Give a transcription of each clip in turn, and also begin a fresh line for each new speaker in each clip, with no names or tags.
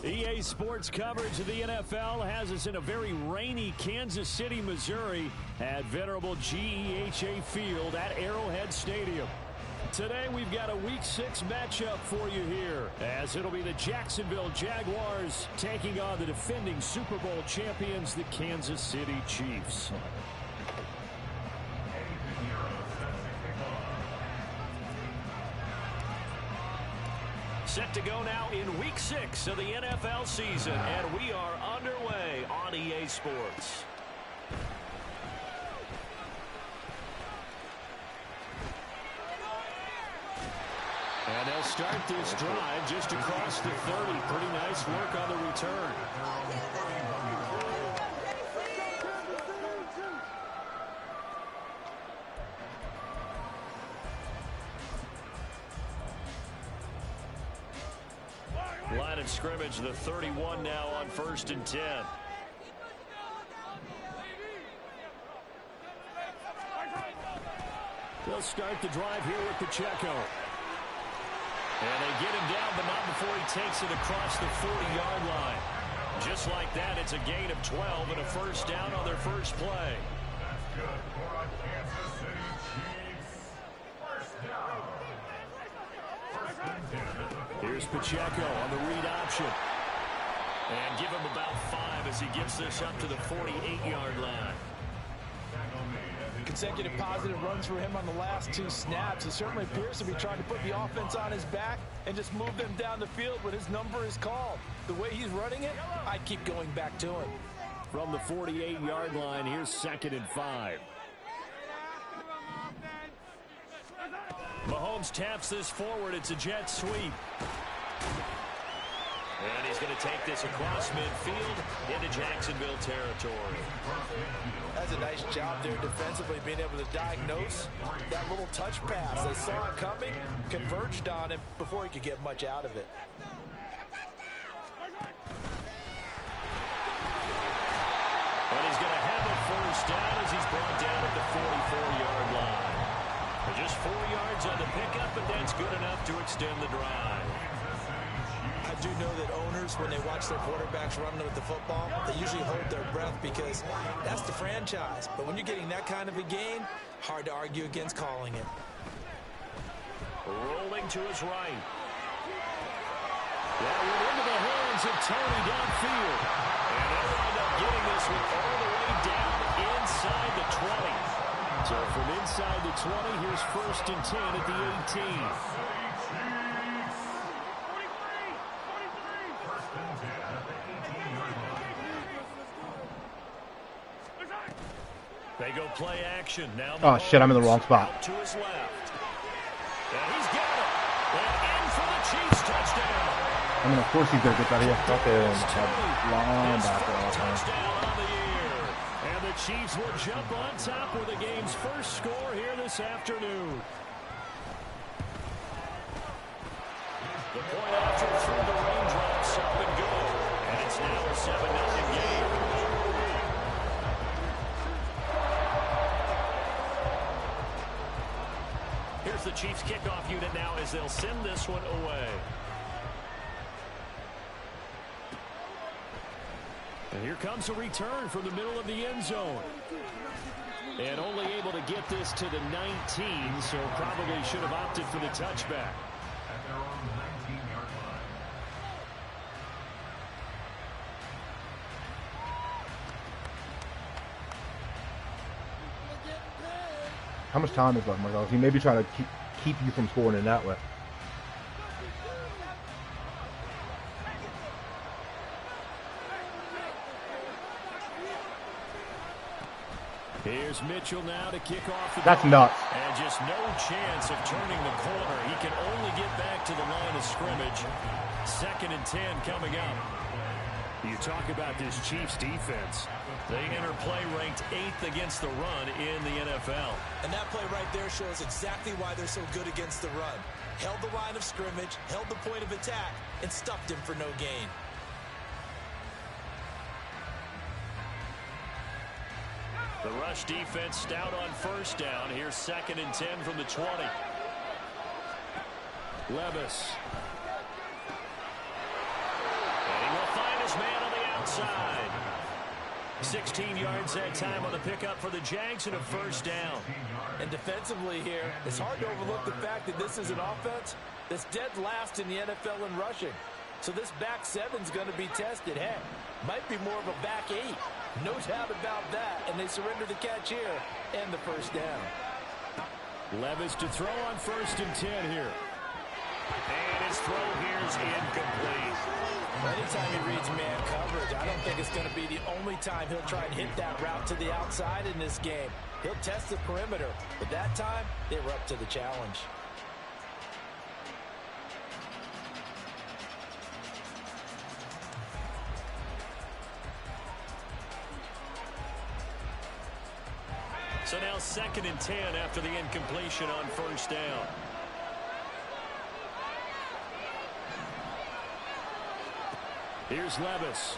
EA Sports coverage of the NFL has us in a very rainy Kansas City, Missouri at venerable GEHA Field at Arrowhead Stadium. Today we've got a Week 6 matchup for you here, as it'll be the Jacksonville Jaguars taking on the defending Super Bowl champions, the Kansas City Chiefs. Set to go now in Week 6 of the NFL season, and we are underway on EA Sports. And they'll start this drive just across the 30. Pretty nice work on the return. Line of scrimmage, the 31 now on 1st and 10. They'll start the drive here with Pacheco. And they get him down, but not before he takes it across the 40-yard line. Just like that, it's a gain of 12 and a first down on their first play.
That's good for our Kansas City Chiefs. First down. First and 10.
Here's Pacheco on the read option. And give him about 5 as he gets this up to the 48-yard line.
Consecutive positive runs for him on the last 2 snaps. He certainly appears to be trying to put the offense on his back and just move them down the field when his number is called. The way he's running it, I keep going back to him.
From the 48-yard line, here's 2nd and 5. Mahomes taps this forward. It's a jet sweep. And he's going to take this across midfield into Jacksonville territory.
That's a nice job there defensively, being able to diagnose that little touch pass. They saw it coming, converged on him before he could get much out of it.
And he's going to have a first down as he's brought down at the 44-yard line. Just 4 yards on the pickup, but that's good enough to extend the drive.
I do know that owners, when they watch their quarterbacks running with the football, they usually hold their breath because that's the franchise. But when you're getting that kind of a gain, hard to argue against calling it.
Rolling to his right. That went into the hands of Tony downfield. And they'll wind up getting this one all the way down inside the 20. So from inside the 20, here's 1st and 10 at the 18. They go play action. Now
oh, shit, I'm in the wrong spot.
To his left. And he's got it. And in for the Chiefs touchdown.
I mean, of course he's going to get that here. Fucking long back
touchdown on the year. And the Chiefs will jump on top with the game's first score here this afternoon. The point after through the raindrops up and go. And it's now a 7-0 game. Here's the Chiefs kickoff unit now as they'll send this one away. And here comes a return from the middle of the end zone. And only able to get this to the 19, so probably should have opted for the touchback.
At their own 19-yard line.
How much time is left, Michael? He may be trying to keep you from scoring in that way.
Here's Mitchell now to kick off the
That's
ball.
nuts.
And just no chance of turning the corner. He can only get back to the line of scrimmage. 2nd and 10 coming up. You talk about this Chiefs defense. They enter play ranked 8th against the run in the NFL.
And that play right there shows exactly why they're so good against the run. Held the line of scrimmage, held the point of attack, and stuffed him for no gain.
The rush defense stout on first down. Here's 2nd and 10 from the 20. Levis. And he outside. 16 yards that time on the pickup for the Jags and a first down.
And defensively here, it's hard to overlook the fact that this is an offense that's dead last in the NFL in rushing. So this back seven's going to be tested. Heck, might be more of a back eight. No doubt about that. And they surrender the catch here and the first down.
Levis to throw on 1st and 10 here. And his throw here is incomplete.
Anytime he reads man coverage, I don't think it's going to be the only time he'll try and hit that route to the outside in this game. He'll test the perimeter, but that time they were up to the challenge.
So now 2nd and 10 after the incompletion on 1st down. Here's Levis.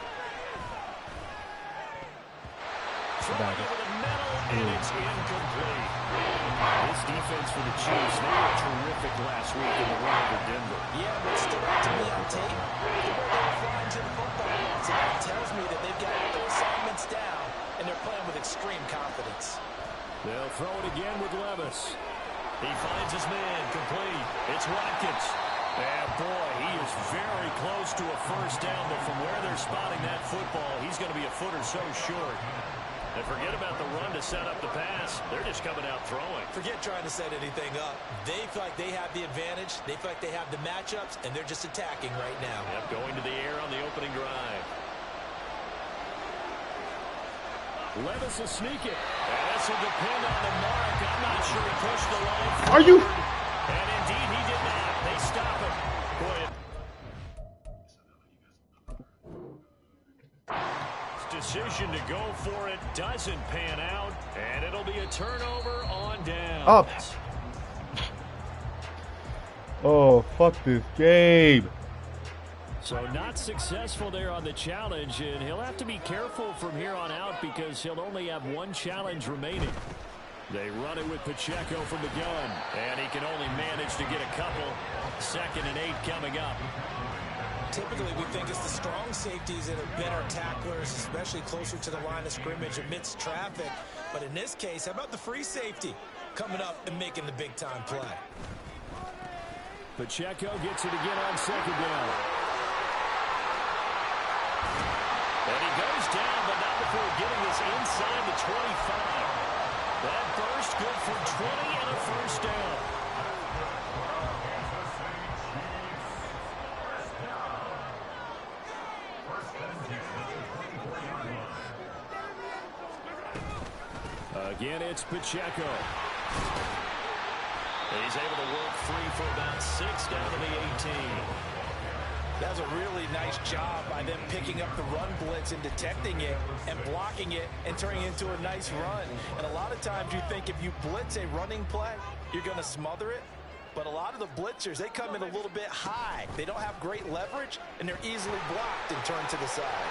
Trying over the middle, and it's incomplete. This defense for the Chiefs, they were terrific last week in the run over Denver.
Yeah, but stood out to me on tape the way they were flying to the football. So that tells me that they've got all their assignments down, and they're playing with extreme confidence.
They'll throw it again with Levis. He finds his man, complete. It's Watkins. And boy, he is very close to a first down, but from where they're spotting that football, he's going to be a foot or so short. And forget about the run to set up the pass. They're just coming out throwing.
Forget trying to set anything up. They feel like they have the advantage. They feel like they have the matchups, and they're just attacking right now.
Yep, going to the air on the opening drive. Levis will sneak it. And this will depend on the mark. I'm not sure he pushed the line forward.
Are you?
And indeed, he did not. They stop him. Boy, decision to go for it doesn't pan out, and it'll be a turnover on down.
Up. Oh, fuck this game.
So not successful there on the challenge, and he'll have to be careful from here on out because he'll only have one challenge remaining. They run it with Pacheco from the gun, and he can only manage to get a couple. 2nd and 8 coming up.
Typically, we think it's the strong safeties that are better tacklers, especially closer to the line of scrimmage amidst traffic. But in this case, how about the free safety coming up and making the big-time play?
Pacheco gets it again on 2nd down. And he goes down, but not before getting this inside the 25. That burst good for 20 and a first down. Again, it's Pacheco. He's able to work free for about 6 down to the 18.
That was a really nice job by them picking up the run blitz and detecting it and blocking it and turning it into a nice run. And a lot of times you think if you blitz a running play, you're going to smother it. But a lot of the blitzers, they come in a little bit high. They don't have great leverage, and they're easily blocked and turned to the side.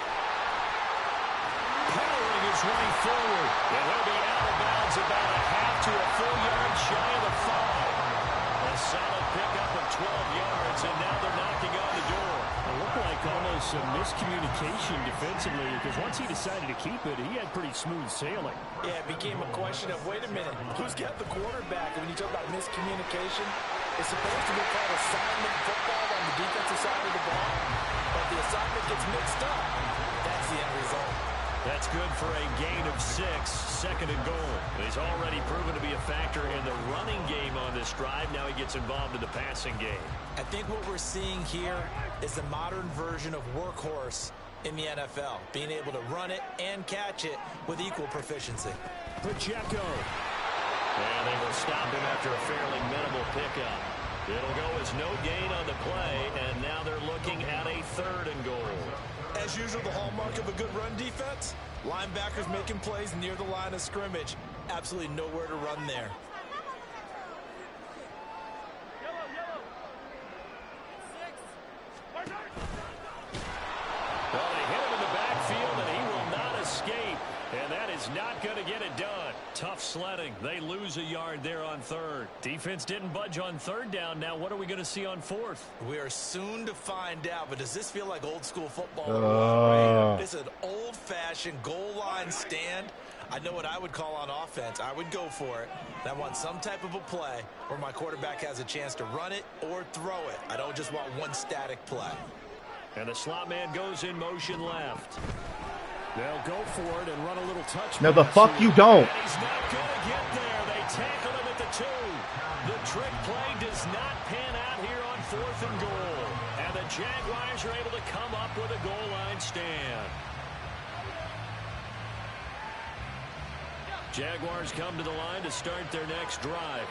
Powering his way forward, and he'll be out of bounds about a half to a full yard shy of the 5. A solid pickup of 12 yards, and now they're knocking on the door. It looked like almost some miscommunication defensively, because once he decided to keep it, he had pretty smooth sailing.
Yeah, it became a question of, wait a minute, who's got the quarterback? And when you talk about miscommunication, it's supposed to be called assignment football on the defensive side of the ball. But the assignment gets mixed up. That's the end result.
That's good for a gain of 6, 2nd and goal. He's already proven to be a factor in the running game on this drive. Now he gets involved in the passing game.
I think what we're seeing here is the modern version of workhorse in the NFL, being able to run it and catch it with equal proficiency.
Pacheco. And they will stop him after a fairly minimal pickup. It'll go as no gain on the play, and now they're looking at a 3rd and goal.
As usual, the hallmark of a good run defense, linebackers making plays near the line of scrimmage. Absolutely nowhere to run there.
Well, they hit him in the backfield, and he will not escape. And that is not going to get it done. Tough sledding. They lose a yard there on third. Defense didn't budge on third down. Now what are we going to see on fourth?
We are soon to find out, but does this feel like old school football? It's an old-fashioned goal line stand. I know what I would call on offense. I would go for it. I want some type of a play where my quarterback has a chance to run it or throw it. I don't just want one static play.
And the slot man goes in motion left. They'll go for it and run a little touch.
No, the fuck you don't.
And he's not going to get there. They tackle him at the 2. The trick play does not pan out here on 4th and goal. And the Jaguars are able to come up with a goal line stand. Jaguars come to the line to start their next drive.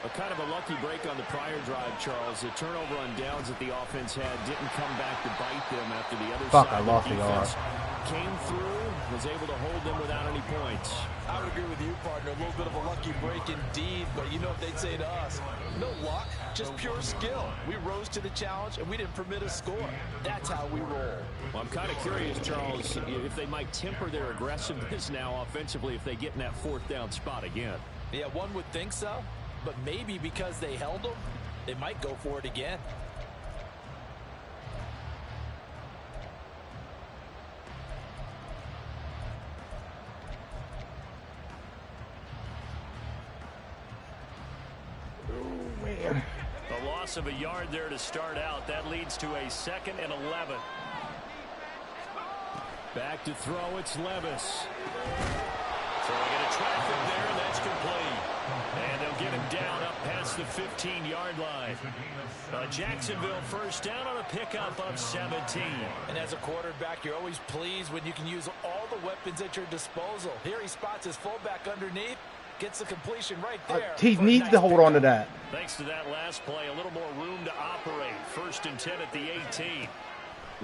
A kind of a lucky break on the prior drive, Charles. The turnover on downs that the offense had didn't come back to bite them after the other side.
I lost the yard.
Came through, was able to hold them without any points.
I would agree with you, partner. A little bit of a lucky break indeed, but you know what they'd say to us? No luck, just pure skill. We rose to the challenge, and we didn't permit a score. That's how we roll.
Well, I'm kind of curious, Charles, if they might temper their aggressiveness now offensively if they get in that 4th down spot again.
Yeah, one would think so, but maybe because they held them, they might go for it again.
The loss of a yard there to start out. That leads to a 2nd and 11. Back to throw. It's Levis. Throwing into traffic there, and that's complete. And they'll get him down up past the 15-yard line. Jacksonville first down on a pickup of 17.
And as a quarterback, you're always pleased when you can use all the weapons at your disposal. Here he spots his fullback underneath. Gets the completion right there.
He needs to hold on to that.
Thanks to that last play, a little more room to operate. 1st and 10 at the 18.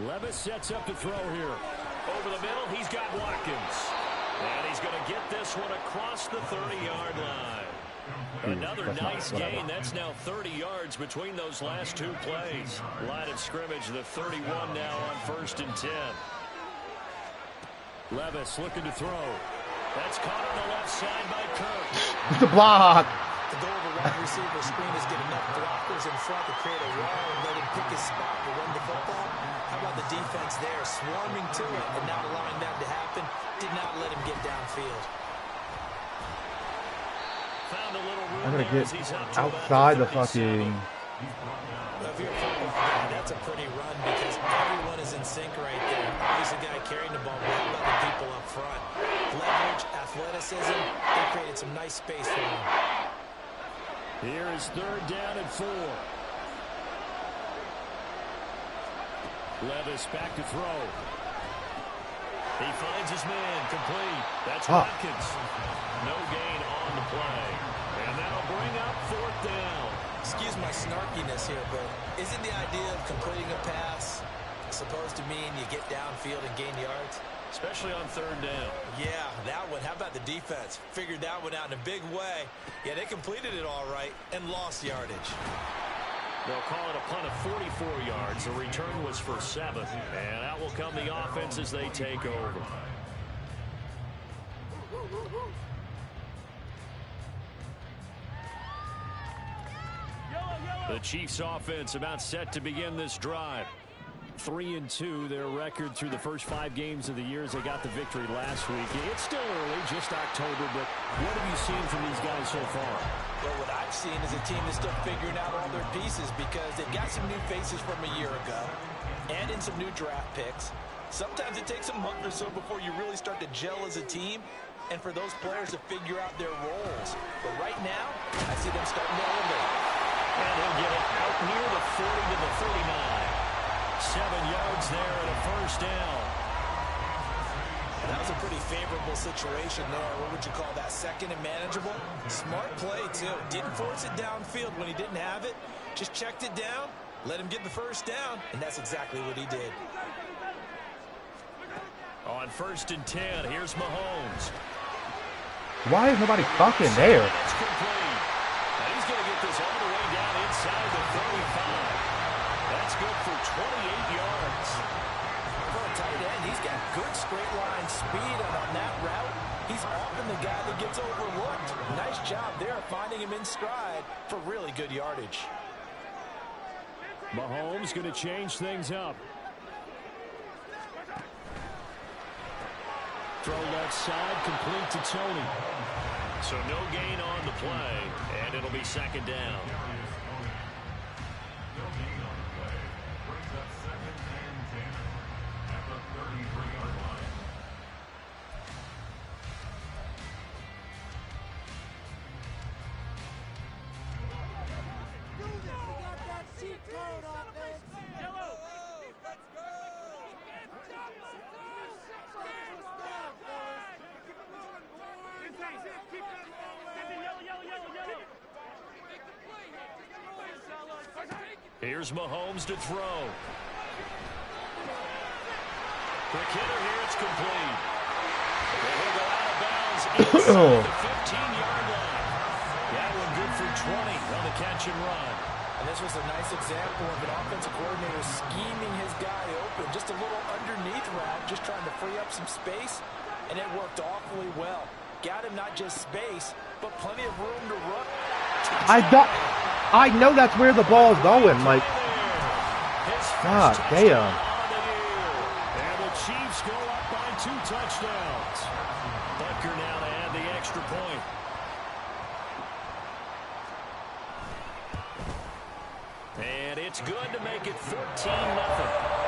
Levis sets up to throw here. Over the middle, he's got Watkins. And he's going to get this one across the 30-yard line. Another nice gain. That's now 30 yards between those last 2 plays. Line of scrimmage, the 31 now on 1st and 10. Levis looking to throw. That's caught on the left side by Kirk.
It's a block.
The goal of a wide receiver screen is get enough blockers in front to create a wall and let him pick his spot to run the football. How about the defense there, swarming to it and not allowing that to happen? Did not let him get downfield.
Found a little room.
I'm gonna get outside the fucking.
If you're a football guy, that's a pretty run because everyone is in sync right there. He's the guy carrying the ball. What about the people up front? Leverage, athleticism, they created some nice space for him.
Here is 3rd down and 4. Levis back to throw. He finds his man, complete. That's Watkins. No gain on the play. And that'll bring up 4th down.
Excuse my snarkiness here, but isn't the idea of completing a pass supposed to mean you get downfield and gain yards?
Especially on 3rd down.
Yeah, that one. How about the defense? Figured that one out in a big way. Yeah, they completed it all right and lost yardage.
They'll call it a punt of 44 yards. The return was for 7. And out will come the offense as they take over. The Chiefs offense about set to begin this drive. 3-2, their record through the first 5 games of the year as they got the victory last week. It's still early, just October, but what have you seen from these guys so far?
Well, what I've seen is a team that's still figuring out all their pieces because they've got some new faces from a year ago and in some new draft picks. Sometimes it takes a month or so before you really start to gel as a team and for those players to figure out their roles. But right now, I see them starting to elevate.
And he'll get it out near the 40 to the 39. 7 yards there and a first down.
That was a pretty favorable situation there. What would you call that? 2nd and manageable? Smart play, too. Didn't force it downfield when he didn't have it. Just checked it down, let him get the first down, and that's exactly what he did.
On 1st and 10, here's Mahomes.
Why is nobody fucking there?
It's complete. And he's going to get this all the way down inside the 35. That's good for 28 yards.
For a tight end, he's got good straight line speed, and on that route, he's often the guy that gets overlooked. Nice job there finding him in stride for really good yardage.
Mahomes going to change things up. Throw left side, complete to Tony. So no gain on the play, and it'll be second down.
No gain on the play. Brings up 2nd and 10 at the 33-yard line.
Here's Mahomes to throw. Quick hitter here, it's complete. And he'll go out of bounds inside the 15-yard line. That one good for 20 on the catch and run.
And this was a nice example of an offensive coordinator scheming his guy open. Just a little underneath route, just trying to free up some space, and it worked awfully well. Got him not just space, but plenty of room to run.
I know that's where the ball is going. Like, God damn.
And the Chiefs go up by 2 touchdowns. Butker now to add the extra point. And it's good to make it 14-0.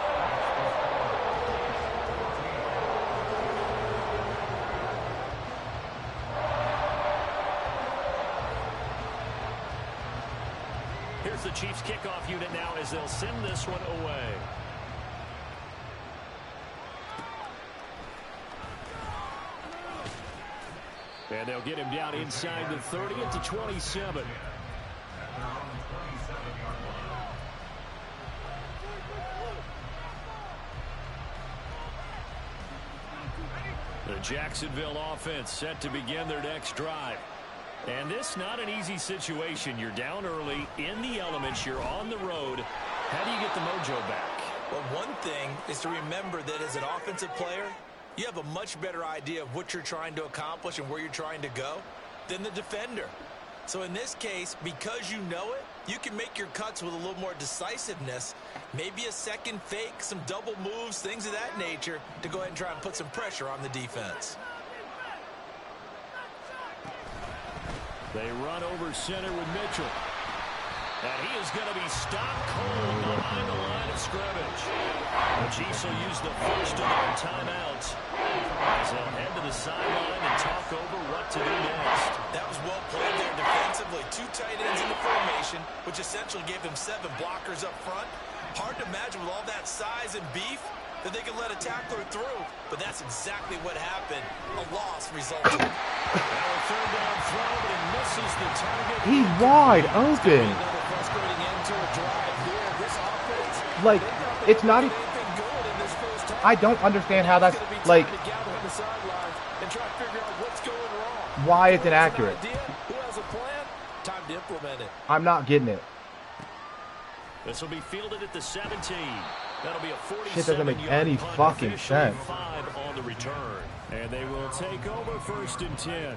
Here's the Chiefs kickoff unit now as they'll send this one away. And they'll get him down inside the 30 at the 27. The Jacksonville offense set to begin their next drive. And this not an easy situation. You're down early, in the elements, you're on the road. How do you get the mojo back?
Well, one thing is to remember that as an offensive player, you have a much better idea of what you're trying to accomplish and where you're trying to go than the defender. So in this case, because you know it, you can make your cuts with a little more decisiveness, maybe a second fake, some double moves, things of that nature, to go ahead and try and put some pressure on the defense.
They run over center with Mitchell. And he is going to be stopped cold behind the line of scrimmage. The Chiefs will use the first of their timeouts as they'll head to the sideline and talk over what to do next.
That was well played there defensively. 2 tight ends in the formation, which essentially gave them 7 blockers up front. Hard to imagine with all that size and beef that they can let a tackler through, but that's exactly what happened. A loss resulted.
Now a third down throw, but it misses the target.
He's wide open.
Another frustrating end to a drive here. This offense,
Like, it's not.
anything good in this first half.
I don't understand how that's
It's gonna be
like.
time to gather on the sidelines and try to figure out what's going wrong.
Why it's
Who has an
inaccurate?
idea? Who has a plan? Time to implement it.
I'm not getting it.
This will be fielded at the 17. That'll be a 47-yard
Shit doesn't make any
punt,
fucking
officially
sense.
5 on the return. And they will take over 1st and 10.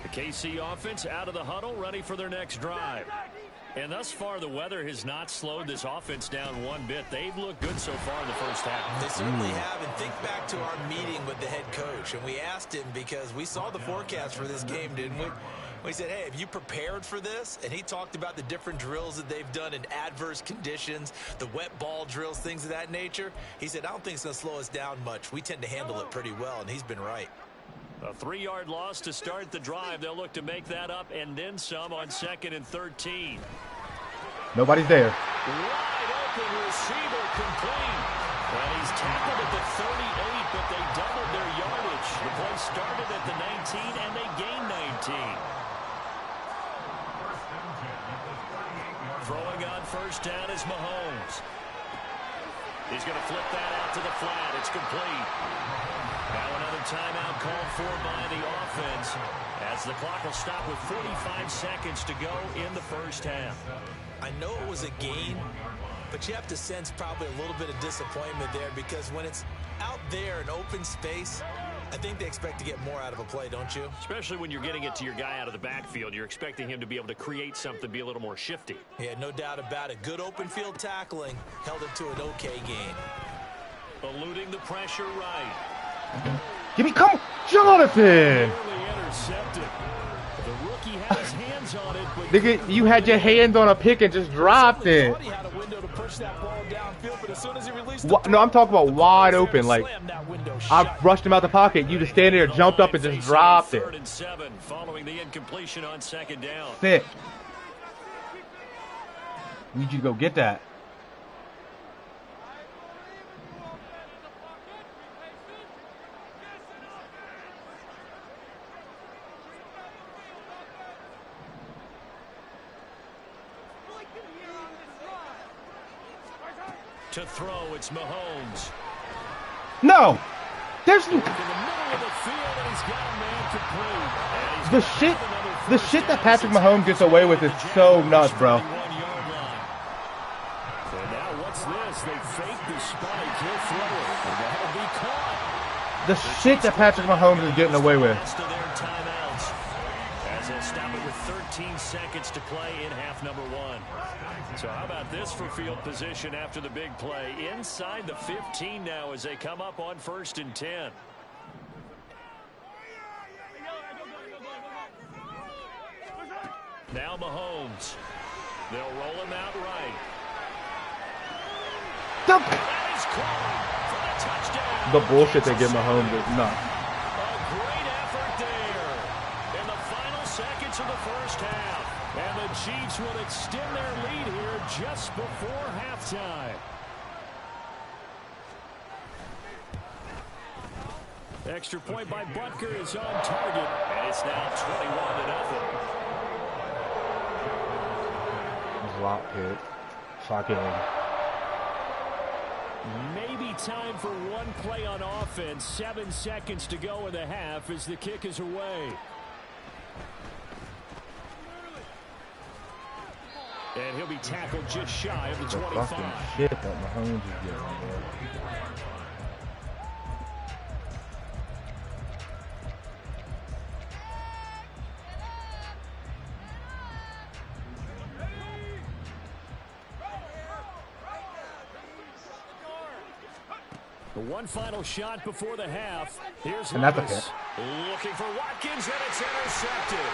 The KC offense out of the huddle, ready for their next drive. And thus far, the weather has not slowed this offense down one bit. They've looked good so far in the first half.
They certainly have, and think back to our meeting with the head coach, and we asked him because we saw the forecast for this game, didn't we? We said, hey, have you prepared for this? And he talked about the different drills that they've done in adverse conditions, the wet ball drills, things of that nature. He said, I don't think it's going to slow us down much. We tend to handle it pretty well, and he's been right.
A 3-yard loss to start the drive. They'll look to make that up and then some on 2nd and 13.
Nobody's there.
Wide open receiver complete. And he's tackled at the 38, but they doubled their yardage. The play started at the 19, and they gained 19. Throwing on 1st down is Mahomes. He's going to flip that out to the flat. It's complete. Now another timeout called for by the offense as as the clock will stop with 45 seconds to go in the first half.
I know it was a gain, but you have to sense probably a little bit of disappointment there because when it's out there in open space, I think they expect to get more out of a play, don't you?
Especially when you're getting it to your guy out of the backfield. You're expecting him to be able to create something, be a little more shifty.
Yeah, no doubt about it. Good open field tackling held him to an okay gain.
Eluding the pressure right.
Give me, come on, Jonathan!
Intercepted. The rookie had his hands on it, but
Nigga, you had your hands on a pick and just dropped it.
He had a window to push that ball downfield, but as soon as he released
No, I'm talking about wide open. Like, I brushed him out the pocket. You just stand there, jumped up, and just dropped it.
3rd and 7 following the incompletion on 2nd down.
Thick. Need you to go get that.
To throw, it's Mahomes.
No! There's
In the middle of the field, and he's got a man complete.
the shit that Patrick Mahomes gets away with is so nuts, bro.
And now what's this? They fake the spike. He'll throw it. And that'll be caught.
The shit that Patrick Mahomes is getting away with.
Last of their timeouts, as they'll stop it with 13 seconds to play in half number 1. So how about this for field position after the big play? Inside the 15 now as they come up on 1st and 10. Now Mahomes. They'll roll him out right. That is caught for the touchdown.
The bullshit they give Mahomes is nuts.
A great effort there in the final seconds of the first half. And the Chiefs will extend their lead here just before halftime. Extra point by Butker is on target, and it's now 21-0.
Drop hit. Fucking.
Maybe time for one play on offense. 7 seconds to go in the half as the kick is away. And he'll be tackled just shy of the 25.
Fucking shit that Mahomes is getting, bro.
The one final shot before the half. Here's
And that's a
Lewis. Looking for Watkins, and it's intercepted.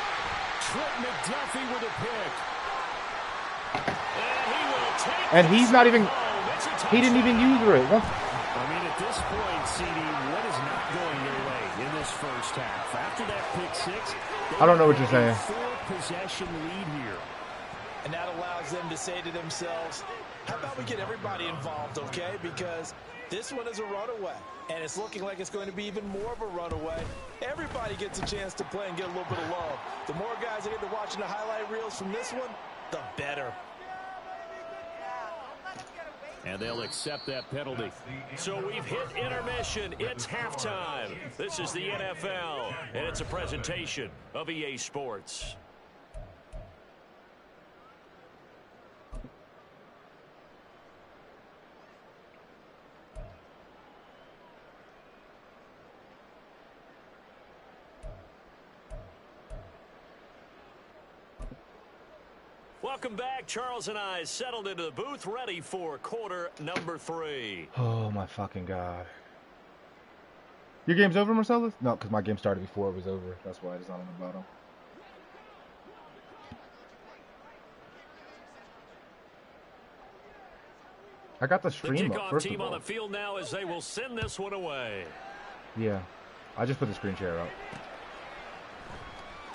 Trent McDuffie with a pick. And he will take
And he's not even, he didn't even use it.
I mean, at this point, CD, what is not going their way in this first half? After that pick 6,
I don't know what you're saying.
4-possession lead here.
And that allows them to say to themselves, how about we get everybody involved, okay? Because this one is a runaway, and it's looking like it's going to be even more of a runaway. Everybody gets a chance to play and get a little bit of love. The more guys that get to watching the highlight reels from this one, the better.
And they'll accept that penalty. So we've hit intermission. It's halftime. This is the NFL, and it's a presentation of EA Sports. Welcome back. Charles and I settled into the booth, ready for quarter number 3.
Oh my fucking god. Your game's over, Marcellus? No, because my game started before it was over. That's why it's not on the bottom. I got the stream up, first
team
of all.
on the field now as they will send this one away.
Yeah. I just put the screen share up.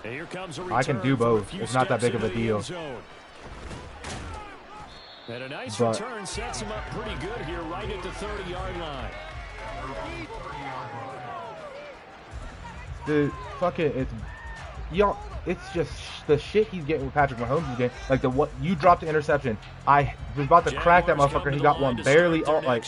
And here comes a
I can do both. It's not that big of a deal.
And a nice return sets him up pretty good here right at the 30-yard line.
Dude, fuck it. It's y'all. It's just the shit he's getting with Patrick Mahomes. He's getting like what you dropped the interception. I was about to crack that motherfucker. He got one barely on. Like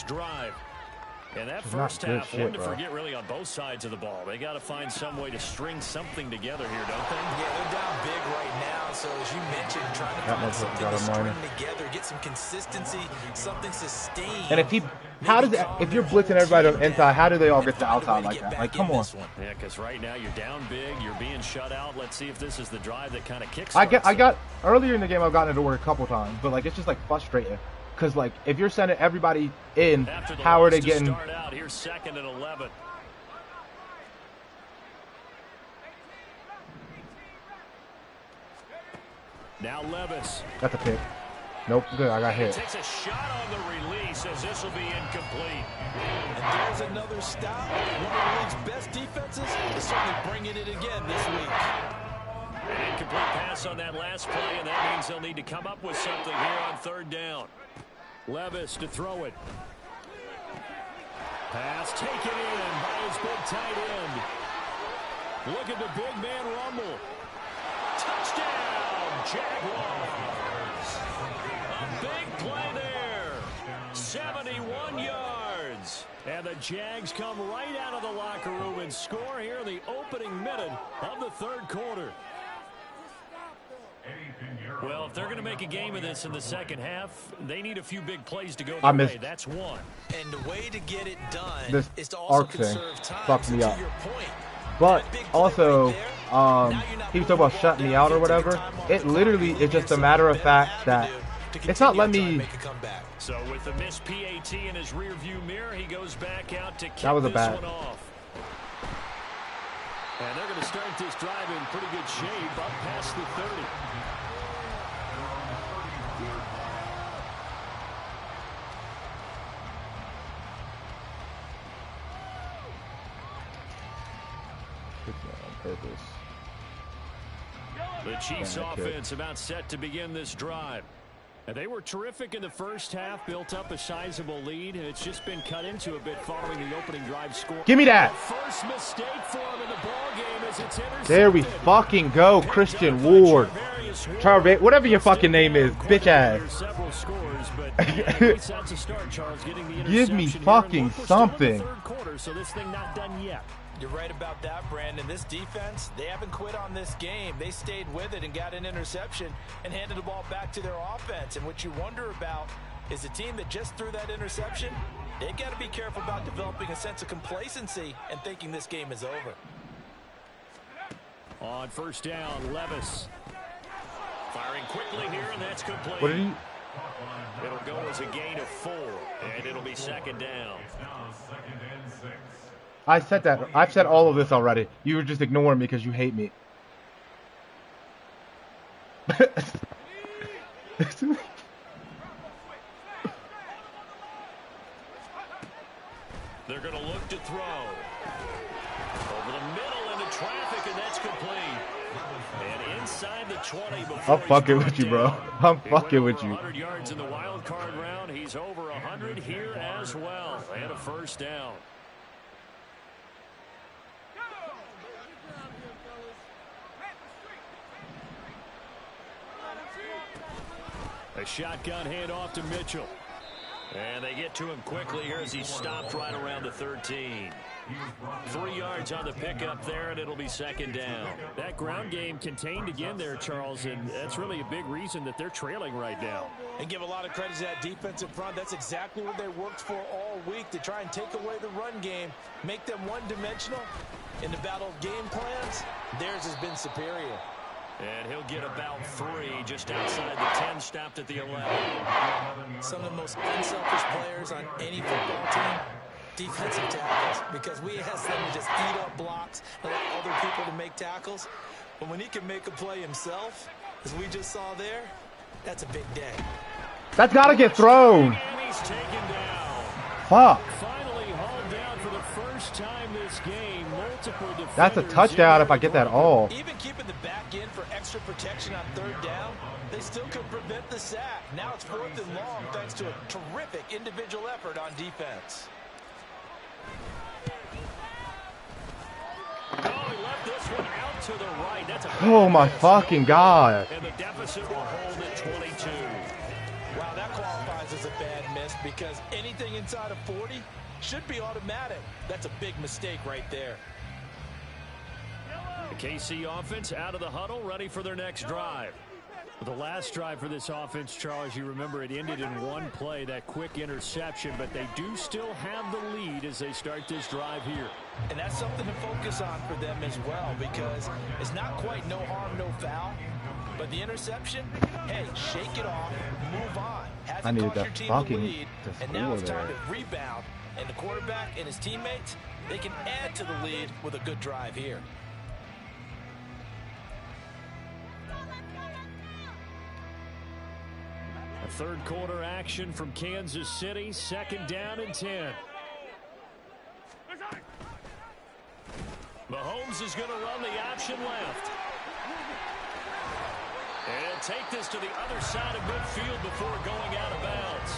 And that
It's not
first
good
half,
shit,
one to
bro.
forget really on both sides of the ball. They got to find some way to string something together here, don't they?
Yeah, they're down big right now. So as you mentioned, trying to
That
find
motherfucker
something
got
to
a
string
minor.
together, get some consistency, something sustained.
And if you're blitzing everybody on the inside, how do they all get to outside like that? Like, come on.
Yeah, because right now you're down big, you're being shut out. Let's see if this is the drive that kind of kicks.
I got earlier in the game. I've gotten it to work a couple times, but like it's just like frustrating. Because, like, if you're sending everybody in, how are they getting...
Start out, here's 2nd and 11. Now Levis.
That's a pick. Nope, good, I got hit.
Takes a shot on the release as this will be incomplete.
And there's another stop. One of the league's best defenses is certainly bringing it again this week.
An incomplete pass on that last play, and that means they'll need to come up with something here on 3rd down. Levis to throw it. Pass taken in by his big tight end. Look at the big man rumble. Touchdown, Jaguars. A big play there. 71 yards. And the Jags come right out of the locker room and score here in the opening minute of the 3rd quarter. Well, if they're going to make a game of this in the 2nd half, they need a few big plays to go their way. That's one.
And the way to get it done
this
is to also
arc thing
conserve time.
fucked me up.
To your point,
but also, he was talking about shutting me out or whatever. It literally is just a matter of fact that it's not letting me.
So with the missed PAT in his rearview mirror, he goes back out to kick
That was a
this
bad
one off. And they're going to start this drive in pretty good shape up past the 30.
Purpose.
The Chiefs offense about set to begin this drive. And they were terrific in the first half, built up a sizable lead, and it's just been cut into a bit following the opening drive score.
Give me that.
The first mistake for him in the ball game as it's intercepted.
There we fucking go, Christian Ward. Charles, whatever your fucking name is, bitch ass. Give me fucking something.
So this thing not done yet.
You're right about that, Brandon. This defense, they haven't quit on this game. They stayed with it and got an interception and handed the ball back to their offense. And what you wonder about is the team that just threw that interception, they've got to be careful about developing a sense of complacency and thinking this game is over.
On 1st down, Levis. Firing quickly here, and that's complete.
What did he...
It'll go as a gain of 4, and it'll be 2nd down.
I said that. I've said all of this already. You were just ignoring me because you hate me.
They're going to look to throw. Over the middle into traffic, and that's complete. And inside the 20 before
I'm fucking with you, bro. I'm fucking with you.
100 yards in the wild card round. He's over 100 here as well. And a 1st down. A shotgun handoff to Mitchell. And they get to him quickly here as he stopped right around the 13. 3 yards on the pickup there, and it'll be 2nd down. That ground game contained again there, Charles, and that's really a big reason that they're trailing right now.
And give a lot of credit to that defensive front. That's exactly what they worked for all week, to try and take away the run game, make them one-dimensional. In the battle of game plans, theirs has been superior.
And he'll get about 3 just outside the 10, stopped at the 11.
Some of the most unselfish players on any football team, defensive tackles, because we ask them to just eat up blocks and allow other people to make tackles. But when he can make a play himself, as we just saw there, that's a big day.
That's got to get thrown.
And he's taken down.
Fuck.
Finally hauled down for the first time this game. Multiple defenders.
That's a touchdown if I get that all.
Even keeping the back in for extra protection on 3rd down, they still could prevent the sack. Now it's 4th and long thanks to a terrific individual effort on defense.
Oh, he left this one out to the right. That's a
Oh my fucking God.
And the deficit will hold at 22.
Wow, that qualifies as a bad miss because anything inside of 40 should be automatic. That's a big mistake right there.
The KC offense out of the huddle, ready for their next drive. The last drive for this offense, Charles, you remember it ended in one play, that quick interception, but they do still have the lead as they start this drive here.
And that's something to focus on for them as well, because it's not quite no harm, no foul. But the interception, hey, shake it off, move on. Hasn't cost your team the lead, and now it's time to rebound. And the quarterback and his teammates, they can add to the lead with a good drive here.
A third quarter action from Kansas City, 2nd down and 10. Mahomes is going to run the option left. And take this to the other side of midfield before going out of bounds.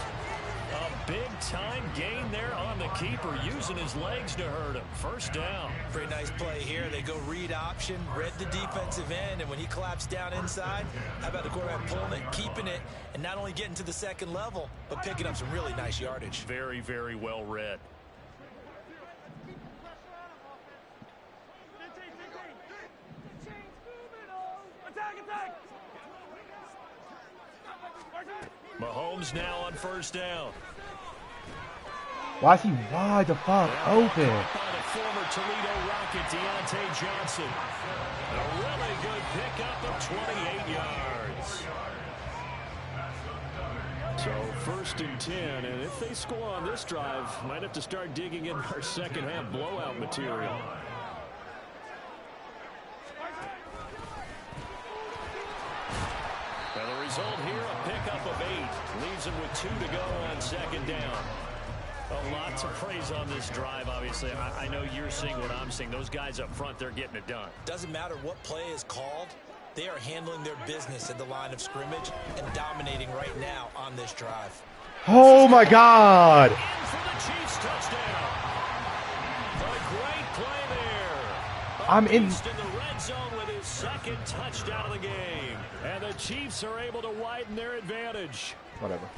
A big-time gain there on the keeper, using his legs to hurt him. 1st down.
Pretty nice play here. They go read option, read the defensive end, and when he collapsed down inside, how about the quarterback pulling it, keeping it, and not only getting to the 2nd level, but picking up some really nice yardage.
Very, very well read. Mahomes now on 1st down.
Why is he wide the fuck open?
By the former Toledo Rocket, Deontay Johnson. A really good pickup of 28 yards. So 1st and 10, and if they score on this drive, might have to start digging in our second half blowout material. And the result here, a pickup of 8. Leaves him with 2 to go on 2nd down. A lot to praise on this drive, obviously. I know you're seeing what I'm seeing. Those guys up front, they're getting it done.
Doesn't matter what play is called. They are handling their business at the line of scrimmage and dominating right now on this drive.
Oh, my God.
In for the Chiefs touchdown. A great play there.
I'm in
the red zone with his 2nd touchdown of the game. And the Chiefs are able to widen their advantage.
Whatever.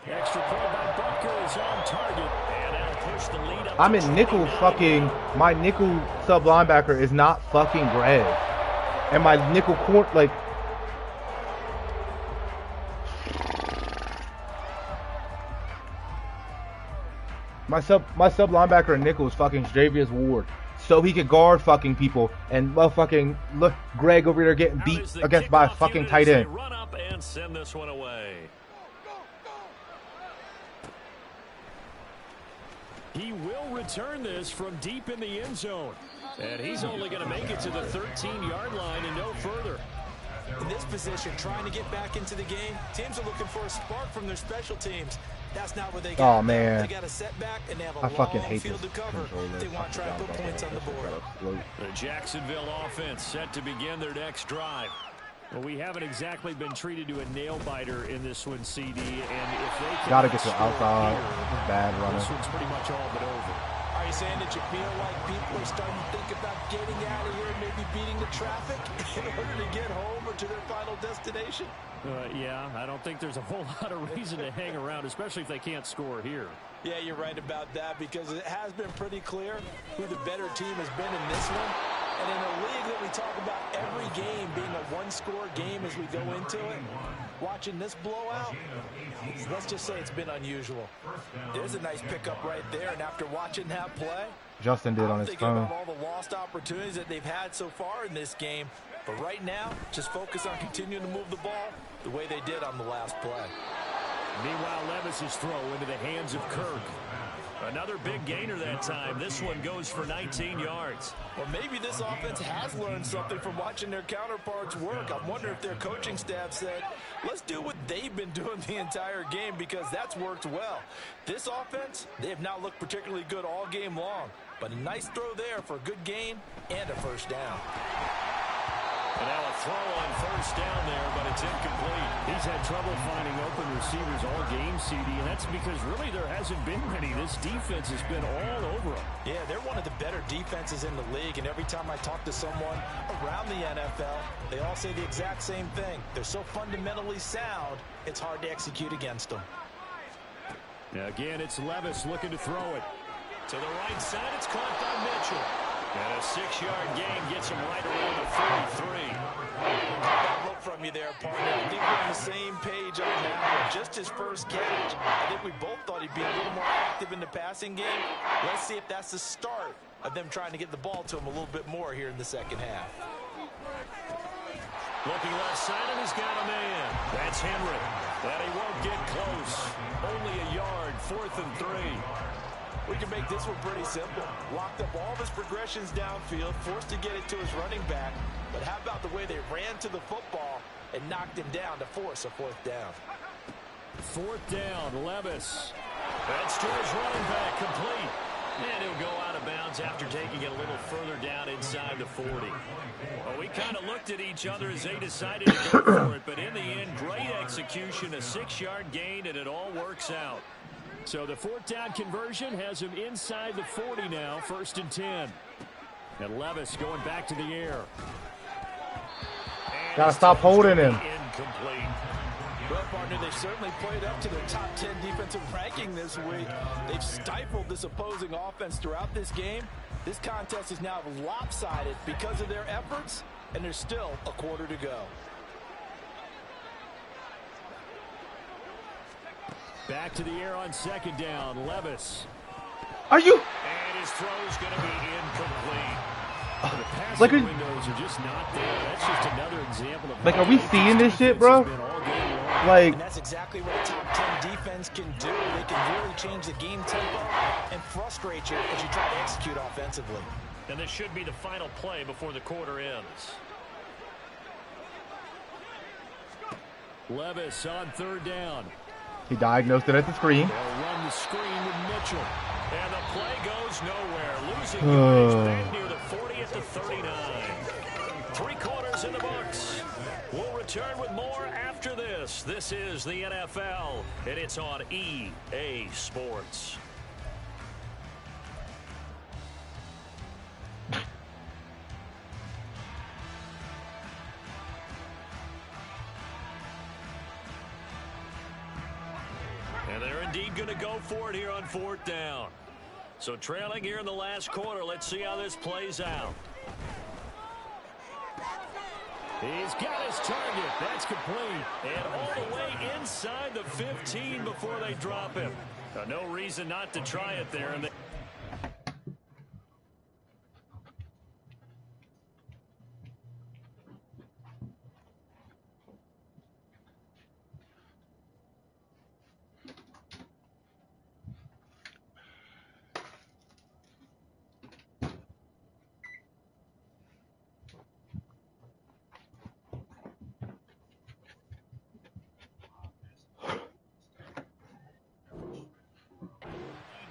Extra point by Butker is on target. And now push the lead up.
I'm in nickel fucking. My nickel sub linebacker is not fucking Greg. And my nickel court, like. My sub linebacker in nickel is fucking Javius Ward. So he could guard fucking people. And fucking look, Greg over there getting beat against by a fucking tight end.
Run up and send this one away. He will return this from deep in the end zone. And he's only going to make it to the 13-yard line and no further.
In this position, trying to get back into the game, teams are looking for a spark from their special teams. That's not what they got.
Oh, man.
They got a setback, and they have a
fucking
long
hate
field to
this
cover. They want to try to put points on the board.
The Jacksonville offense set to begin their next drive. Well, we haven't exactly been treated to a nail-biter in this one, CD. And if they can
gotta get to the outside. Bad running.
This one's pretty much all but over.
Are you saying that you feel like people are starting to think about getting out of here and maybe beating the traffic in order to get home or to their final destination?
Yeah, I don't think there's a whole lot of reason to hang around, especially if they can't score here.
Yeah, you're right about that, because it has been pretty clear who the better team has been in this one. And in a league that we talk about every game being a one-score game as we go into it, watching this blowout, let's just say it's been unusual. There's a nice pickup right there, and after watching that play,
Justin did on his phone.
about all the lost opportunities that they've had so far in this game, but right now, just focus on continuing to move the ball the way they did on the last play.
Meanwhile, Levis's throw into the hands of Kirk. Another big gainer that time. This one goes for 19 yards.
Well, maybe this offense has learned something from watching their counterparts work. I'm wondering if their coaching staff said, let's do what they've been doing the entire game, because that's worked well. This offense, they have not looked particularly good all game long, but a nice throw there for a good gain and a 1st down.
And now a throw on 1st down there, but it's incomplete. He's had trouble finding open receivers all game, CD, and that's because really there hasn't been many. This defense has been all over them.
Yeah, they're one of the better defenses in the league, and every time I talk to someone around the NFL, they all say the exact same thing. They're so fundamentally sound, it's hard to execute against them.
Again, it's Levis looking to throw it. To the right side, it's caught by Mitchell. And a 6-yard gain gets him right around the 43.
That look from you there, partner. I think we're on the same page on that one. Just his first catch. I think we both thought he'd be a little more active in the passing game. Let's see if that's the start of them trying to get the ball to him a little bit more here in the second half.
Looking left side, and he's got a man. That's Henry. And he won't get close. Only a yard, 4th and 3.
We can make this one pretty simple. Locked up all of his progressions downfield, forced to get it to his running back. But how about the way they ran to the football and knocked him down to force a 4th down?
4th down, Levis. That's to his running back, complete. And he'll go out of bounds after taking it a little further down inside the 40. Well, we kind of looked at each other as they decided to go for it. But in the end, great execution, a 6-yard gain, and it all works out. So the 4th down conversion has him inside the 40 now, 1st and 10. And Levis going back to the air.
Gotta stop holding him.
Incomplete.
Well, partner, they certainly played up to their top 10 defensive ranking this week. They've stifled this opposing offense throughout this game. This contest is now lopsided because of their efforts, and there's still a quarter to go.
Back to the air on 2nd down, Levis.
Are you?
And his throw's going to be incomplete. The passing
Like,
windows are just not there. That's just another example of
Like, are we seeing this shit, bro? Like,
And that's exactly what a top 10 defense can do. They can really change the game tempo and frustrate you as you try to execute offensively.
And this should be the final play before the quarter ends. Levis on 3rd down.
he diagnosed it at the screen.
They'll run the screen with Mitchell. And the play goes nowhere. Losing yards back near the 40 at the 39. 3 quarters in the books. We'll return with more after this. This is the NFL, and it's on EA Sports. And they're indeed going to go for it here on 4th down. So trailing here in the last quarter, let's see how this plays out. He's got his target. That's complete. And all the way inside the 15 before they drop him. No reason not to try it there. And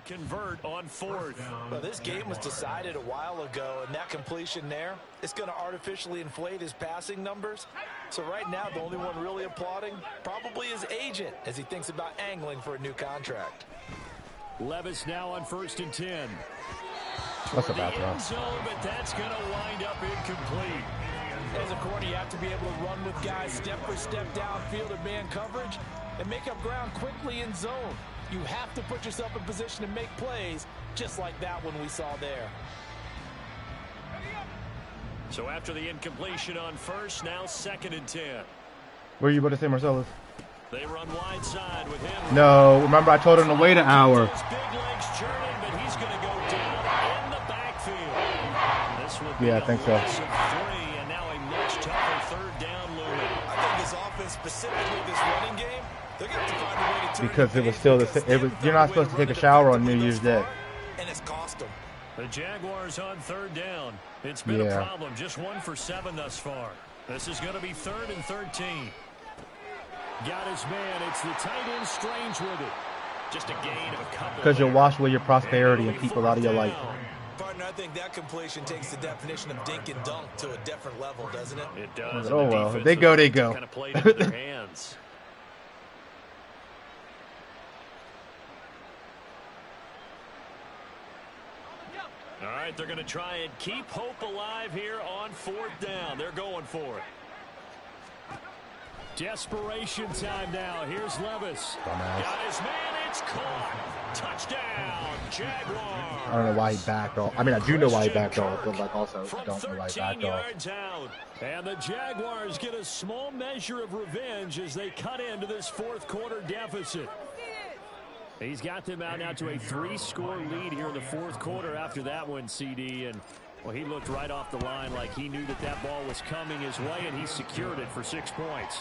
convert on 4th.
Well, this game was decided a while ago, and that completion there is going to artificially inflate his passing numbers. So right now, the only one really applauding probably his agent as he thinks about angling for a new contract.
Levis now on 1st and 10.
That's a bad throw.
Zone, but that's going to wind up incomplete.
As a corner, you have to be able to run with guys step for step downfield in man coverage and make up ground quickly in zone. You have to put yourself in position to make plays, just like that one we saw there.
So after the incompletion on 1st, now 2nd and 10.
What are you about to say, Marcellus?
They run wide side with him.
No, remember I told him to wait an hour.
His big legs churning, but he's going to go down in the backfield. This will be
Yeah, I think so.
a loss of 3, and now a much tougher 3rd down looming.
I think this offense, specifically this running game, they're going to have to find a way to turn
Because it was
the
still
page,
the you're not supposed to take a shower on New Year's Day.
and it's cost them.
The Jaguars on 3rd down. It's been a problem. Just 1 for 7 thus far. This is going to be 3rd and 13. Got his man. It's the tight end Strange with it. Just a gain of a couple.
Because you'll wash away your prosperity and people out of your life.
Partner, I think that completion takes the definition of dink and dunk to a different level, doesn't it?
It does.
Oh, well. If they go, they go.
Kind of played into their hands. All right, they're going to try and keep hope alive here on 4th down. They're going for it. Desperation time now. Here's Levis.
Dumbass.
Got his man. It's caught. Touchdown, Jaguars.
I don't know why he backed off. I mean, I do know why he backed off, but like also don't know why he backed off.
Out. And the Jaguars get a small measure of revenge as they cut into this fourth quarter deficit. He's got them out now to a 3-score lead here in the fourth quarter after that one, CD. And, well, he looked right off the line like he knew that that ball was coming his way, and he secured it for 6 points.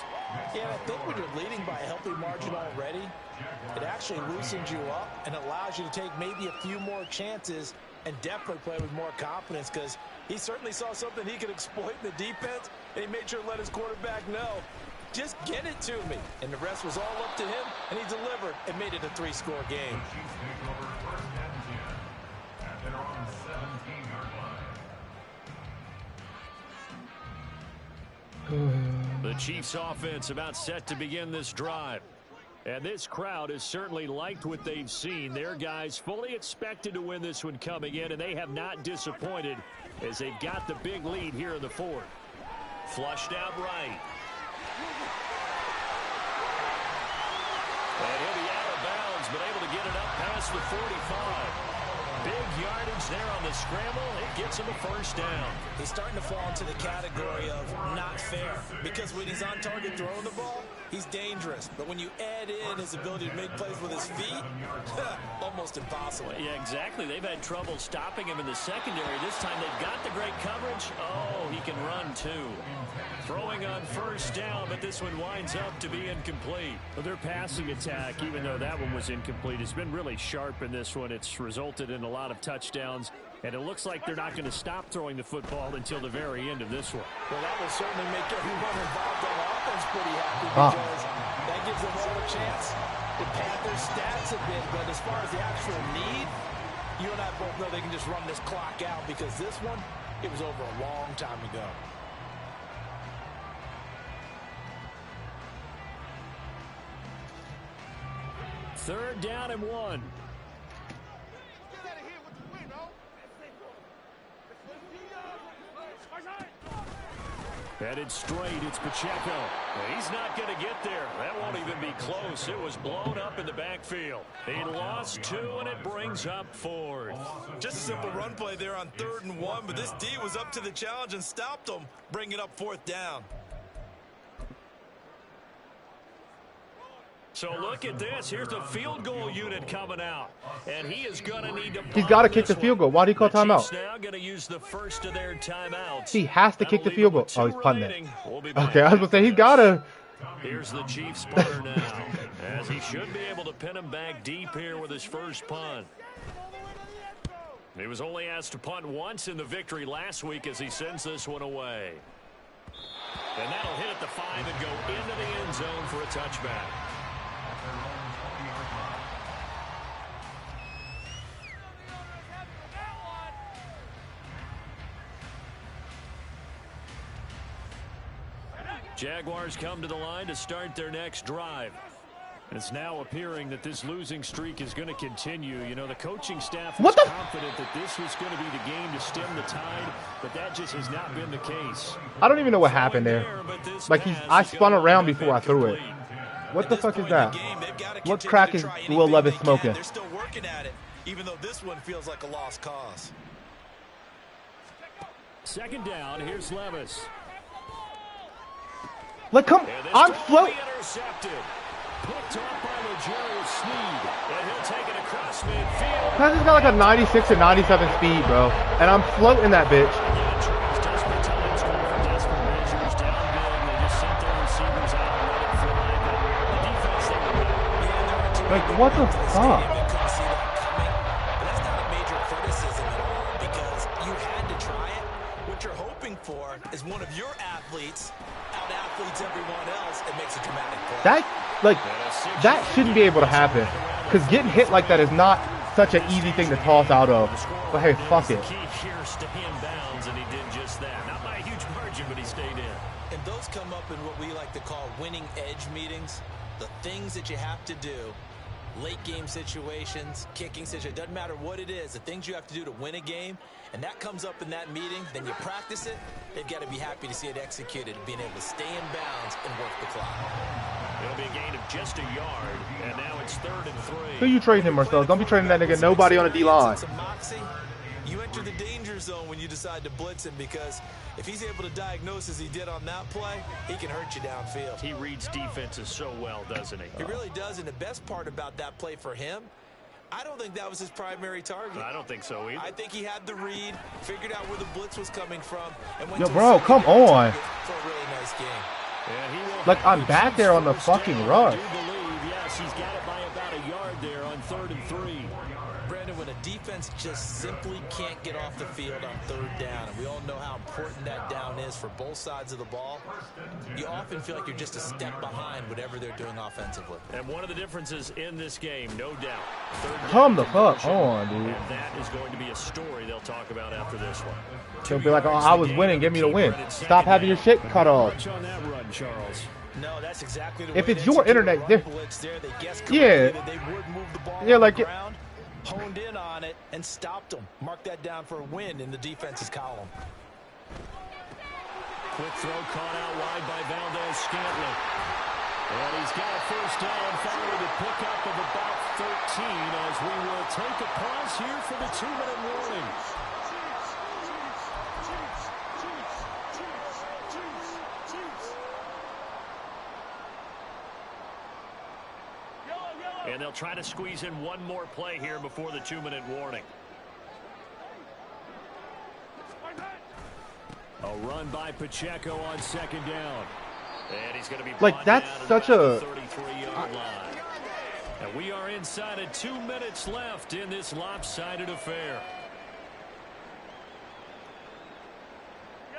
Yeah, I think when you're leading by a healthy margin already, it actually loosens you up and allows you to take maybe a few more chances and definitely play with more confidence, because he certainly saw something he could exploit in the defense, and he made sure to let his quarterback know, just get it to me. And the rest was all up to him, and he delivered and made it a 3-score game.
The Chiefs offense about set to begin this drive. And this crowd has certainly liked what they've seen. Their guys fully expected to win this one coming in, and they have not disappointed as they've got the big lead here in the fourth. Flushed out right. And he'll be out of bounds, but able to get it up past the 45. Big yardage there on the scramble. It gets him a first down.
He's starting to fall into the category of not fair, because when he's on target throwing the ball, he's dangerous. But when you add in his ability to make plays with his feet, almost impossible.
Yeah, exactly. They've had trouble stopping him in the secondary. This time they've got the great coverage. Oh, he can run too. Throwing on first down, but this one winds up to be incomplete. Well, their passing attack, even though that one was incomplete, has been really sharp in this one. It's resulted in a lot of touchdowns, and it looks like they're not going to stop throwing the football until the very end of this one.
Well, that will certainly make everyone involved on offense pretty happy, because that gives them all a chance to pad their stats a bit. But as far as the actual need, you and I both know they can just run this clock out, because this one, it was over a long time ago.
Third down and 1. Headed straight, it's Pacheco. He's not going to get there. That won't even be close. It was blown up in the backfield. He lost 2, and it brings up 4th.
Just a simple run play there on 3rd and 1, but this D was up to the challenge and stopped him, bringing up 4th down.
So look at this. Here's the field goal unit coming out. And he is going to need to
He's got to kick the field goal. Why do you call timeout?
Now going to use the first of their timeouts.
He has to kick the field goal. Oh, he's punting it. Okay, I was going to say, he's got to.
Here's the Chiefs punter now, as he should be able to pin him back deep here with his first punt. He was only asked to punt once in the victory last week as he sends this one away. And that'll hit at the 5 and go into the end zone for a touchback. Jaguars come to the line to start their next drive. And it's now appearing that this losing streak is going to continue. You know, the coaching staff was confident that this was going to be the game to stem the tide, but that just has not been the case.
I don't even know what happened there. Like, I spun around before I threw it. What the fuck is that? What crack is Will Levis smoking?
They're still working at it, even though this one feels like a lost cause.
Second down, here's Levis.
Like, come, I'm floating.
Picked off by L'Jarius Sneed, and he'll take it across midfield.
This has got like a 96 and 97 speed, bro, and I'm floating that bitch.
Desperate times call for desperate measures. Down big, they just sent their receivers out and let it fly. But the defense, they were back.
Like, what the fuck?
But that's not a major criticism at all, because you had to try it. What you're hoping for is one of your athletes out-athletes everyone else and makes a dramatic play.
That shouldn't be able to happen, because getting hit like that is not such an easy thing to toss out of. But hey, fuck it.
And he did just that. Not by a huge margin, but he stayed in.
And those come up in what we like to call winning edge meetings. The things that you have to do late game situations, kicking situations, doesn't matter what it is, the things you have to do to win a game, and that comes up in that meeting, then you practice it, they've got to be happy to see it executed, being able to stay in bounds and work the clock.
It'll be a gain of just a yard, and now it's 3rd and 3.
Who you trading him, Marcel? Don't be trading that nigga nobody on the D-line.
You enter the danger zone when you decide to blitz him, because if he's able to diagnose as he did on that play, he can hurt you downfield.
He reads defenses so well, doesn't he?
He really does, and the best part about that play for him, I don't think that was his primary target.
I don't think so either.
I think he had the read, figured out where the blitz was coming from, and went
Yo,
to
bro, come on.
For a really nice game.
Like, I'm back there on the fucking rush.
I do believe, yes, he's got it by about a yard there on 3rd and 3.
Brandon, when a defense just simply can't get off the field on 3rd down, and we all know how important that down is for both sides of the ball, you often feel like you're just a step behind whatever they're doing offensively.
And one of the differences in this game, no doubt. 3rd down
Come the fuck
conversion,
on, dude.
and that is going to be a story they'll talk about after this one.
They'll be like, oh, I was winning, give me the win. Stop having your shit cut off.
Much on that run, Charles.
No, that's exactly the
If
way
it's
they
your
execute
internet,
the run blitz there. They guessed correctly
yeah.
that they would move the ball
Yeah,
on
like
the ground, honed in on it, and stopped them. Mark that down for a win in the defense's column.
Quick throw caught out wide by Valdez-Scantling. And he's got a 1st down following the pickup of about 13 as we will take a pause here for the 2-minute warning. And they'll try to squeeze in one more play here before the 2-minute warning. A run by Pacheco on 2nd down. And he's going to be
like, that's such a
33-yard line. And we are inside of 2 minutes left in this lopsided affair.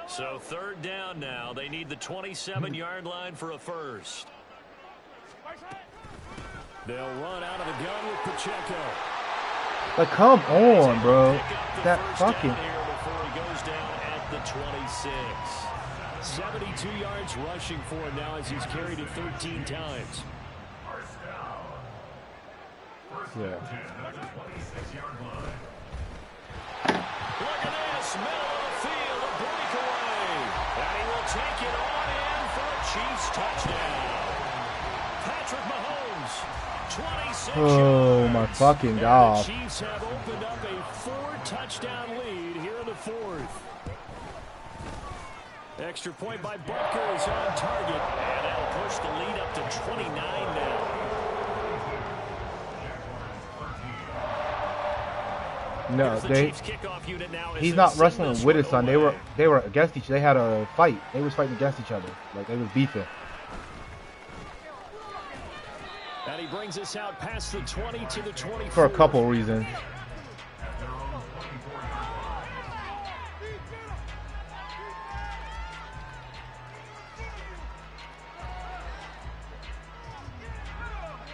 So 3rd down now. They need the 27-yard line for a first. They'll run out of the gun with Pacheco.
like, come on, bro. That fucking.
Here before he goes down at the 26. 72 yards rushing for him now as he's carried it 13 times.
Yeah.
Look at this, middle of the field, a breakaway. And he will take it on in for a Chiefs touchdown. Patrick Mahomes, 26
Oh, my fucking God.
The Chiefs have opened up a 4-touchdown lead here in the 4th. Extra point by Butker is on target, and that'll push the lead up to 29 now.
No, he's not wrestling with his son. They were against each. They had a fight. They was fighting against each other. Like, they was beefing.
And he brings us out past the 20 to the 24.
For a couple reasons.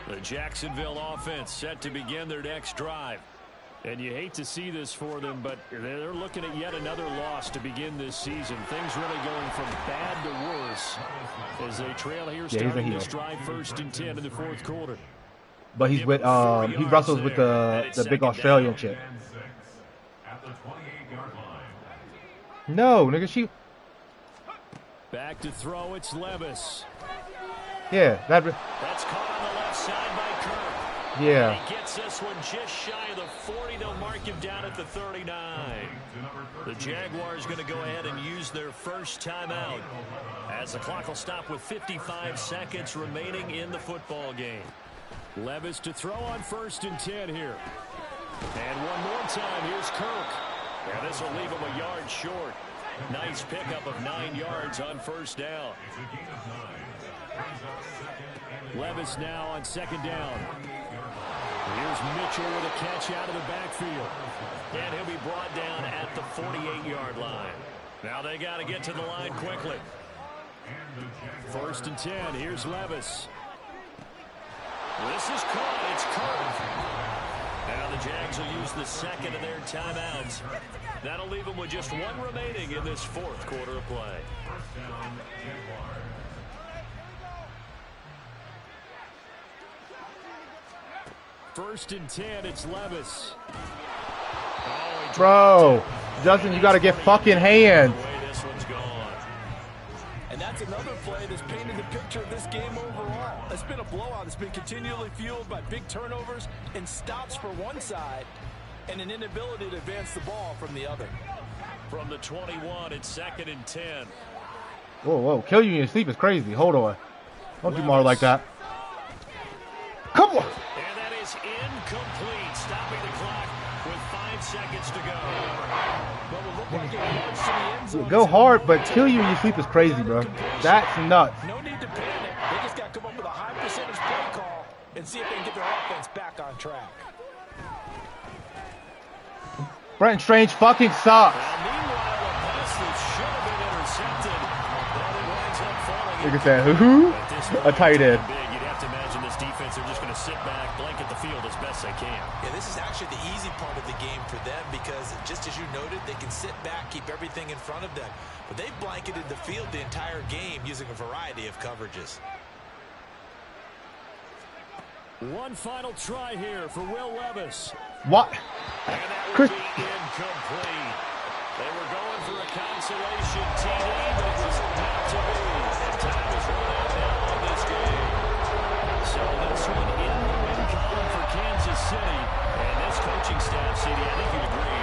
The Jacksonville offense set to begin their next drive. And you hate to see this for them, but they're looking at yet another loss to begin this season. Things really going from bad to worse as they trail here, starting this drive 1st and 10 in the 4th quarter.
But he's with he wrestles with the big Australian chick. No, nigga, she.
Back to throw, it's Levis.
Yeah,
that's caught on the left side by Kirk.
Yeah.
He gets this one just shy of the 40. They'll mark him down at the 39. The Jaguars going to go ahead and use their first timeout as the clock will stop with 55 seconds remaining in the football game. Levis to throw on 1st and 10 here. And one more time, here's Kirk. And this will leave him a yard short. Nice pickup of 9 yards on 1st down. Levis now on 2nd down. Here's Mitchell with a catch out of the backfield. And he'll be brought down at the 48-yard line. Now they got to get to the line quickly. 1st and 10. Here's Levis. This is caught. It's Kirk. Now the Jags will use the second of their timeouts. That'll leave them with just one remaining in this 4th quarter of play. 1st and 10, it's Levis.
Bro, Justin, you got to get fucking hands.
This one's gone.
And that's another play that's painted the picture of this game overall. It's been a blowout. It's been continually fueled by big turnovers and stops for one side and an inability to advance the ball from the other.
From the 21, it's 2nd and 10.
Whoa, whoa. Kill you in your sleep is crazy. Hold on. Don't do more like that. Come on.
And that is incomplete, stopping the clock with 5 seconds to go.
But will look like it yards to the end zone.
Go hard, but kill you in your sleep is crazy, bro. That's nuts.
No need to panic. They just got to come up with a high percentage play call and see if they can get their offense back on track.
Brenton Strange fucking sucks.
Meanwhile, a pass that should have been intercepted, but it winds up falling.
Look at that. Hoo-hoo. A tight end.
You'd have to imagine this defense, they're just going to sit back, blanket the field as best they can.
Yeah, this is actually the easy part of the game for them because, just as you noted, they can sit back, keep everything in front of them. But they've blanketed the field the entire game using a variety of coverages.
One final try here for Will Levis.
What?
And that would be incomplete. They were going for a consolation TD, but it was not to be. And time is run out now on this game. So this one in the win column for Kansas City. And this coaching staff, CD, I think you'd agree,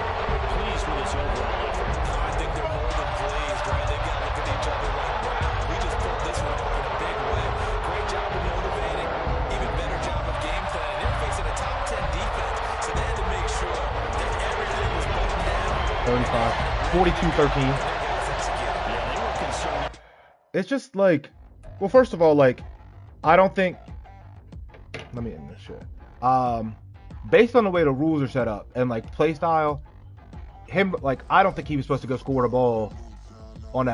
pleased with this overall effort.
I think they're more than pleased, right? They've got to look at each other like, wow, we just pulled this one off in a big way. Great job of motivating, even better job of game planning. They're facing a top 10 defense, so they had to make sure that everything was buttoned down.
42-13. It's just like, well, first of all, like, I don't think, let me end this shit. Based on the way the rules are set up and like play style, I don't think he was supposed to go score the ball on that